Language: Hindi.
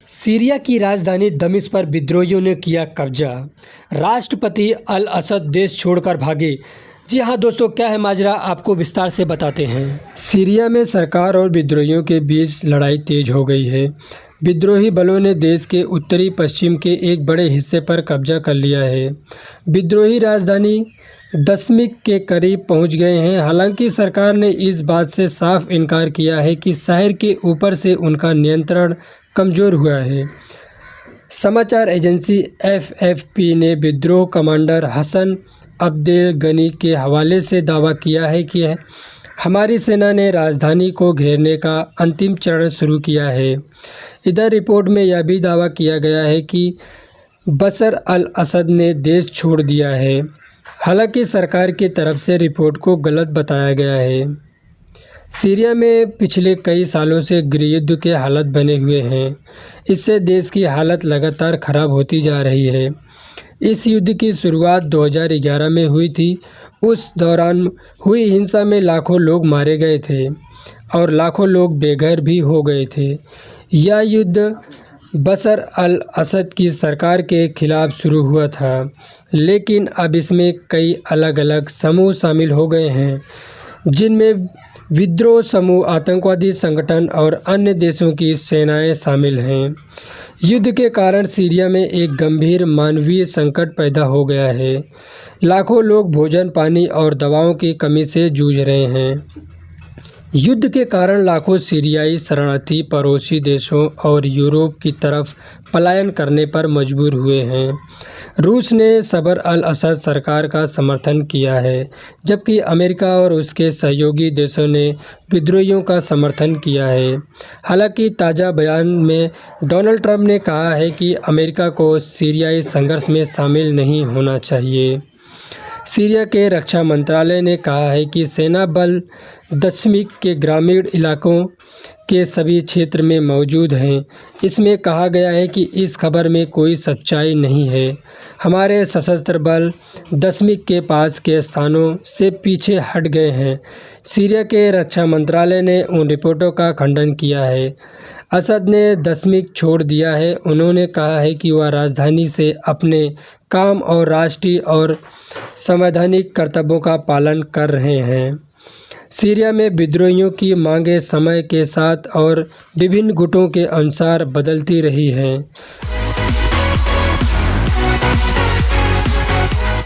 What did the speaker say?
सीरिया की राजधानी दमिश्क पर विद्रोहियों ने किया कब्जा। राष्ट्रपति अल असद देश छोड़कर भागे। जी हाँ दोस्तों, क्या है माजरा, आपको विस्तार से बताते हैं। सीरिया में सरकार और विद्रोहियों के बीच लड़ाई तेज हो गई है। विद्रोही बलों ने देश के उत्तरी पश्चिम के एक बड़े हिस्से पर कब्जा कर लिया है। विद्रोही राजधानी दमिश्क के करीब पहुंच गए हैं। हालांकि सरकार ने इस बात से साफ इनकार किया है कि शहर के ऊपर से उनका नियंत्रण कमज़ोर हुआ है। समाचार एजेंसी एफएफपी ने विद्रोह कमांडर हसन अब्देल गनी के हवाले से दावा किया है कि हमारी सेना ने राजधानी को घेरने का अंतिम चरण शुरू किया है। इधर रिपोर्ट में यह भी दावा किया गया है कि बशर अल असद ने देश छोड़ दिया है। हालांकि सरकार की तरफ से रिपोर्ट को गलत बताया गया है। सीरिया में पिछले कई सालों से गृहयुद्ध के हालात बने हुए हैं। इससे देश की हालत लगातार ख़राब होती जा रही है। इस युद्ध की शुरुआत 2011 में हुई थी। उस दौरान हुई हिंसा में लाखों लोग मारे गए थे और लाखों लोग बेघर भी हो गए थे। यह युद्ध बशर अल असद की सरकार के खिलाफ शुरू हुआ था, लेकिन अब इसमें कई अलग अलग समूह शामिल हो गए हैं, जिनमें विद्रोह समूह, आतंकवादी संगठन और अन्य देशों की सेनाएं शामिल हैं। युद्ध के कारण सीरिया में एक गंभीर मानवीय संकट पैदा हो गया है। लाखों लोग भोजन, पानी और दवाओं की कमी से जूझ रहे हैं। युद्ध के कारण लाखों सीरियाई शरणार्थी पड़ोसी देशों और यूरोप की तरफ पलायन करने पर मजबूर हुए हैं। रूस ने बशर अल असद सरकार का समर्थन किया है, जबकि अमेरिका और उसके सहयोगी देशों ने विद्रोहियों का समर्थन किया है। हालांकि ताज़ा बयान में डोनाल्ड ट्रंप ने कहा है कि अमेरिका को सीरियाई संघर्ष में शामिल नहीं होना चाहिए। सीरिया के रक्षा मंत्रालय ने कहा है कि सेना बल दमिश्क के ग्रामीण इलाकों के सभी क्षेत्र में मौजूद हैं। इसमें कहा गया है कि इस खबर में कोई सच्चाई नहीं है। हमारे सशस्त्र बल दमिश्क के पास के स्थानों से पीछे हट गए हैं। सीरिया के रक्षा मंत्रालय ने उन रिपोर्टों का खंडन किया है। असद ने दमिश्क छोड़ दिया है। उन्होंने कहा है कि वह राजधानी से अपने काम और राष्ट्रीय और संवैधानिक कर्तव्यों का पालन कर रहे हैं। सीरिया में विद्रोहियों की मांगें समय के साथ और विभिन्न गुटों के अनुसार बदलती रही हैं।